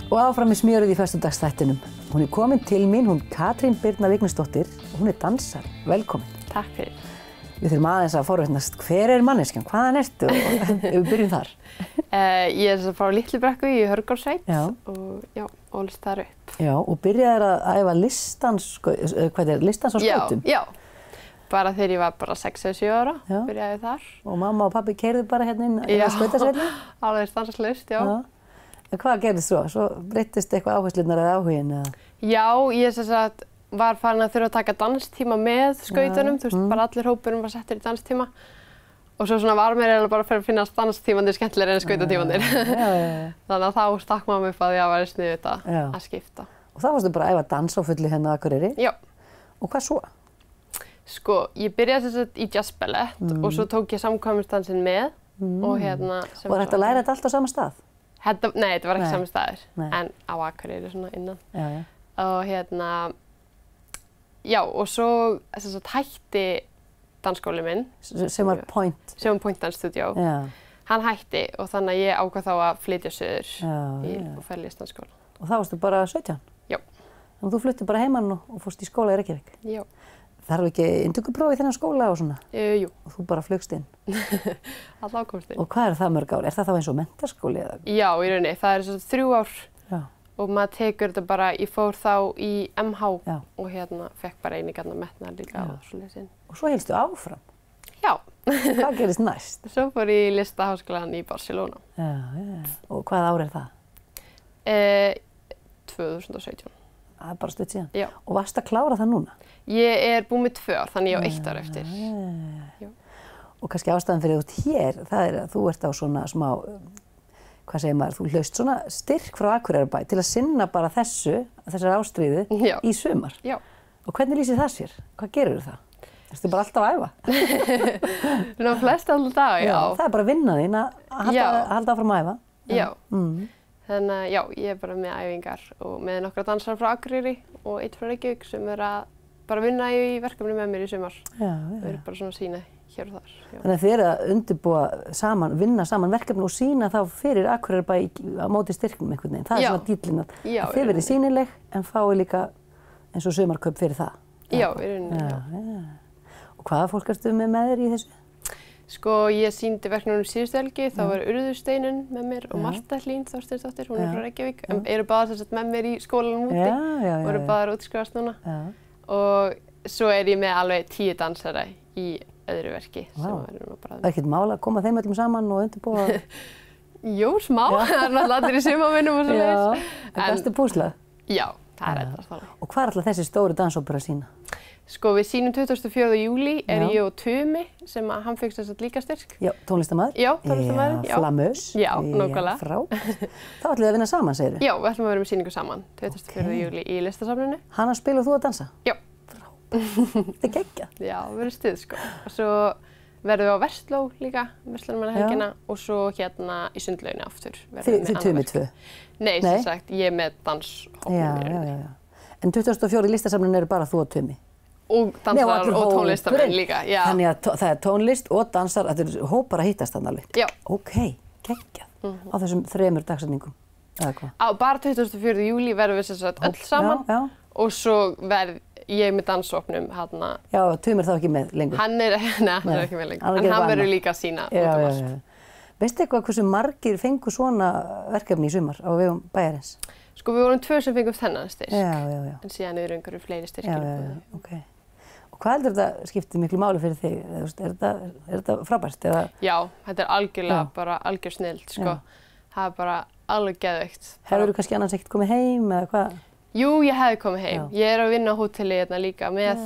Og áfram með smjörið í föstudagsþættinum. Hún er komin til mín, hún Katrín Birna Vignisdóttir, og hún er dansari. Velkomin. Takk fyrir. Við þurfum aðeins að forvitnast, hver er manneskjan, hvaðan ertu og við byrjum þar? Ég er frá Litlubrekku í Hörgársveit og ólst þar upp. Já, og byrjaðir að æfa listans á skautum? Já, bara þegar ég var bara 6 eða 7 ára, byrjaði ég þar. Og mamma og pabbi keyrðu bara hérna inn á skautasveitinu? Já, alveg stanslaust, já. En hvað gerðist svo? Svo breyttist eitthvað áherslunar eða áhugin? Já, ég var farin að þurfa að taka danstíma með skautunum, þú veist, bara allir hópurinn var settur í danstíma. Og svo var mér eiginlega bara fyrir að finnast danstímandir skemmtilegri en skautatímandir. Þannig að þá stakk mamma upp að ég væri sniðugt að skipta. Og þá varstu bara að æfa dans á fullu hérna á Akureyri? Já. Og hvað svo? Sko, ég byrjaði í jazzballett og svo tók ég samkvæmisdansinn með og hérna... Og var þetta að læra þetta allt á sama stað? Nei, þetta var ekki sami staður, en á Akureyri svona innan. Og hérna, já, og svo hætti dansskóli minn. Sem var Point? Sem var Point Dance Studio. Hann hætti og þannig að ég ákvað þá að flytja suður og fer listdansskóla. Og þá varstu bara 17? Já. Þannig að þú flutti bara heimann og fórst í skóla í Reykjavík? Já. Þarf ekki inntökupróf í þennan skóla og svona? Jú. Og þú bara flugst inn? Alltaf komst inn. Og hvað það mörg ár? Er það þá eins og menntaskóli eða? Já, í rauninni. Það 3 ár. Já. Og maður tekur þetta bara, ég fór þá í MH og hérna fekk bara einingarna metna líka og svoleiðis inn. Og svo hélstu áfram? Já. Hvað gerist næst? Svo fór ég í listaháskólann í Barcelona. Já. Og hvað ár er það? 2017. Það bara stutt síðan? Já. Og varstu að klára það núna? Ég er búin með 2 ár, þannig ég á 1 ár eftir. Já. Og kannski ástæðan fyrir þú hér, það er að þú ert á svona smá, hvað segir maður, þú hlaust svona styrk frá Akureyrarbæ til að sinna bara þessari ástríðu í sumar. Já. Og hvernig lýsir það sér? Hvað gerirðu það? Ertu bara alltaf að æfa? Ná, flest alltaf dag, já. Það er bara vinna þín að halda áfram að æfa. Já. Þannig að já, ég er bara með æfingar og með nokkra dansara frá Akureyri og 1 frá Reykjavík sem að bara vinna í verkefni með mér í sumar. Við erum bara svona að sýna hér og þar. Já. Þannig að þið eru að undirbúa saman, vinna saman verkefni og sýna þá fyrir Akureyrarbæ á móti styrknum einhvern veginn. Það er svona díllinn að þið verið sýnileg en fái líka eins og sumarkaup fyrir það. Já, í rauninni, já. Og hvaða fólk ertu með þér í þessu? Sko, ég sýndi verkefnum síðustu helgi, þá var Urðusteinun með mér og Marta Hlín Þorsteinsdóttir, hún er frá Reykjavík, en eru báðar með mér í skólanum úti og eru báðar útskrifast núna. Og svo er ég með alveg 10 dansara í öðru verki. Það er ekkert mál að koma þeim öllum saman og undirbúa? Jú, smá, það er náttúrulega allir í sumarvinnum og svoleiðis. En bestu púslað? Já, það er þetta. Og hvað er alltaf þessi stóru dansópera að sýna? Sko, við sýnum 24. júlí er ég og Tumi sem að hann fekk líka styrk. Já, tónlistarmaður? Já, tónlistarmaður. Já, flameus. Já, nákvæmlega. Frábært. Þá ætlum við að vinna saman, segirðu? Já, við ætlum að vera með sýningu saman 24. júlí í Listasafninu. Hanna spilar þú að dansa? Já. Frábært. Þetta er geggjað. Já, við erum stuð, sko. Og svo verðum við á Versló líka, Verslunarmannahelgina, og svo hérna í Sundlauginni aftur. Þið Tumi 2? Nei, sem sagt, ég er með danshópnum. En 24. í Listasafninu eru bara þú og Tumi? Og dansarar og tónlistarmenn líka, já. Þannig að það er tónlist og dansar, þetta er hópar að hittast þannig alveg? Já. Ok, geggjað. Á þessum 3 dagsetningum, eða hvað? Bara 24. júlí verðum við sem sagt öll saman og svo verð ég með dansóknum hérna. Já, Tumi er þá ekki með lengur? Hann er ekki með lengur, en hann verður líka að sýna út um allt. Veistu eitthvað hversu margir fengu svona verkefni í sumar á vegum bæjarins? Sko, við vorum 2 sem fengum þennan styrk, en síðan eru einhverju fleiri styrkir. Ok. Og hvað heldur þetta skiptir miklu máli fyrir þig? Er þetta frábært? Já, þetta er algjörlega bara algjör snilld, sko. Það er bara alveg geðveikt. Hefurðu kannski annars ekkert komið heim eða hvað? Jú, ég hefði komið heim. Ég er að vinna á hóteli hérna líka með.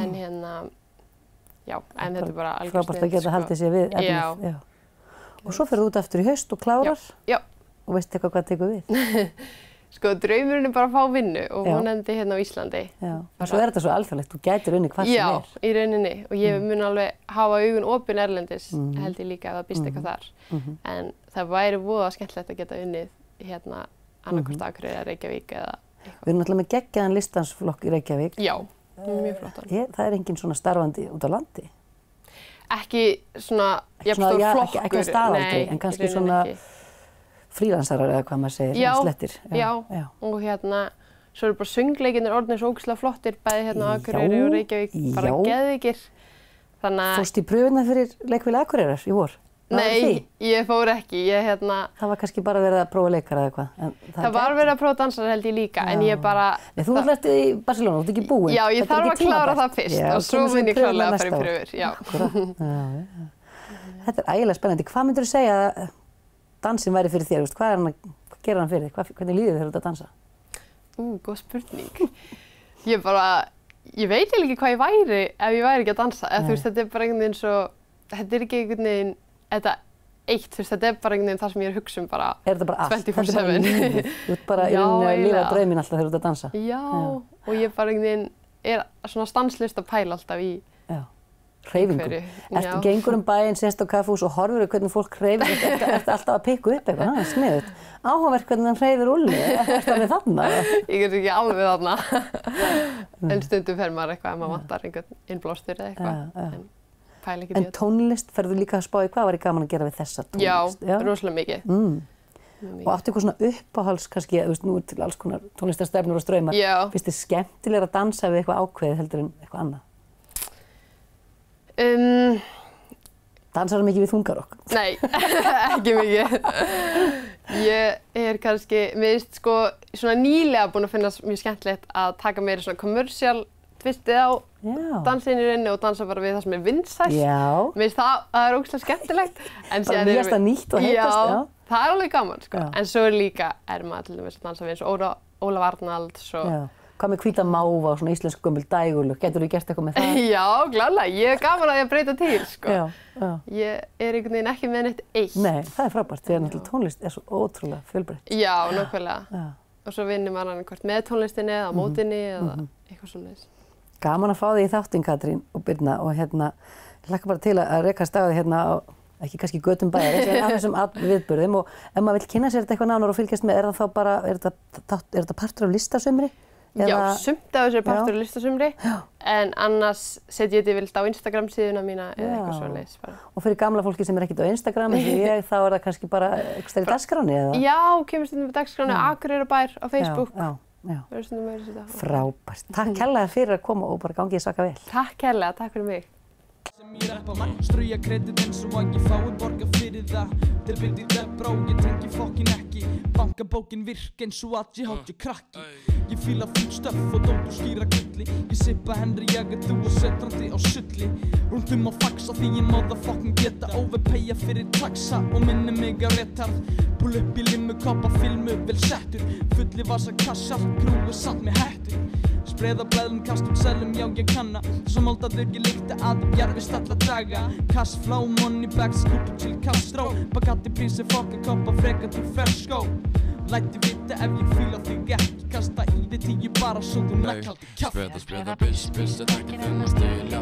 En hérna, já, en þetta er bara algjör snilld, sko. Frábært að geta haldið sér við efnið. Já. Og svo ferðu út aftur í haust og klárar? Já. Og veistu eitthvað hvað tekur við? Sko, draumurinn er bara að fá vinnu og hún endi hérna á Íslandi. Já, og svo er þetta svo alþjóðlegt, þú gætir unni hvað sem er. Já, í rauninni. Og ég mun alveg hafa augun opin erlendis, held ég líka að það býst eitthvað þar. En það væri voða skemmtilegt að geta unnið hérna annarkvort Akureyri eða Reykjavík eða eitthvað. Við erum náttúrulega með geggjaðan listansflokk í Reykjavík. Já. Mjög flottan. Það engin svona starfandi út á landi? Ekki svona jafnstór flokkur. Ekki að staðaldri, en kannski svona frílansarar eða hvað maður segir, slettir. Já, og svo eru bara söngleikirnir orðnir svo ógeðslega flottir, bæði á Akureyri og Reykjavík, bara geðveikir. Fórstu í pröfuna fyrir leikfélag Akureyrar í vor? Nei, ég fór ekki. Það var kannski bara verið að prófa leikara eða eitthvað? Það var verið að prófa dansara held ég líka, en ég bara... Nei, þú ætlaði í Barcelona, þú ert ekki búin. Já, ég þarf að klára það fyrst og svo mun ég klárlega að fara í pröfur, já. Þetta ægilega spennandi. Hvað myndirðu segja að dansinn væri fyrir þér? Hvað gerir hann fyrir þig? Hvernig líður þér út að dansa? Góð spurning. Ég veit ekki hvað ég væri ef ég væri ekki að dansa. Þetta bara einhvern veginn svo... Þetta ekki einhvern veginn... Þetta eitt, þetta bara einhvern veginn það sem ég hugsa bara 24/7. Þetta bara lífið. Þú ert bara í rauninni að lifa drauminn alltaf þegar þú ert að dansa. Já, og ég bara einhvern veginn svona stanslaust að pæla alltaf í hreyfingu. Gengur bæinn, sést á kaffihús og horfir hvernig fólk hreyfir. Ertu alltaf að pikka upp eitthvað? Það sniðugt. Áhugavert hvernig hann hreyfir Úlli. Ertu alveg þarna? Ég er ekki alveg þarna. En stundum fer maður eitthvað ef maður vantar einhvern innblástur eða eitthvað. En tónlist, ferðu líka að spá í hvað var gaman að gera við þessa tónlist? Já, rosalega mikið. Og áttu eitthvað svona uppáhalds kannski, nú til alls konar tónlistarstefnur og straumar. Finnst þér skemmtilegra að dansa við eitthvað ákveðið heldur en eitthvað annað? Dansar það mikið við þungarokk? Nei, ekki mikið. Ég kannski, mér finnst svona nýlega búin að finna mjög skemmtilegt að taka meira svona commercial tvistið á dansinni í rauninni og dansa bara við það sem vinsælt. Mér finnst það ógeðslega skemmtilegt. Bara nýjasta nýtt og heitast, já. Það alveg gaman, En svo líka maður til dæmis að dansa við eins og Ólaf Arnalds og... Hvað með Hvíta máva og svona íslensk gömul dægurlög? Geturðu gert eitthvað með það? Já, klárlega. Ég gaman að ég breyta til, Ég einhvern veginn ekki með neitt eitt. Nei, það frábært, því að tónlist svo ótrúlega fjölbreytt. Já, nákvæmlega. Og svo vinnur maður annað með tónlistinni eða á mótinni eða eitthvað svoleiðis. Gaman að fá þig í þáttinn, Katrín og Birna, og ég hlakka bara til að rekast á þig ekki kannski götum bæjar, en að þessum viðburðum, og ef maður vill kynna sér þetta eitthvað nánar og fylgjast með, er það þá bara, er þetta partur af listasumri? Já, sumt af þessu er partur af listasumri, en annars setjum ég þetta vilt á Instagram síðuna mína eða eitthvað svoleiðis bara. Og fyrir gamla fólki sem er ekkert á Instagram, eins og ég, þá er það kannski bara eitthvað stærri dagskráni, eða? Já, kemur stundum á dagskráni, Akureyrarbær á Facebook. Frábært. Takk kærlega fyrir að koma og bara gangið svaka vel. Takk kærlega, takk fyrir mig. Ég reppa strauja kredit eins og að ég fái borga fyrir það. Til bildi debra og ég tengi fokkin ekki. Bankabókin virk eins og að ég hátt ég krakki. Ég fíla fín stöff og dótt og skýra gulli. Ég sippa Henry Jagger, þú og setrandi á sulli. Rúndum á faxa því ég motherfucking geta overpaya fyrir taxa og minni mig á retard. Pull upp í limmu, koppa filmu, vel settur. Fulli vasa kassar, krúi satt með hættur. Spreða blæðlum, kast út selum, já ég kanna. Svo moldaður ég líkta að jarfist alla daga. Cash flow, money bags, skúpur til Castro. Bagatti prísi, fokka koppa, freka til ferskó. Læti vita ef ég fíla þig ekki. Kasta í þig 10 bara svo þú nakkaldi kjafti. Spreda biss, það ekki þennan stil, já.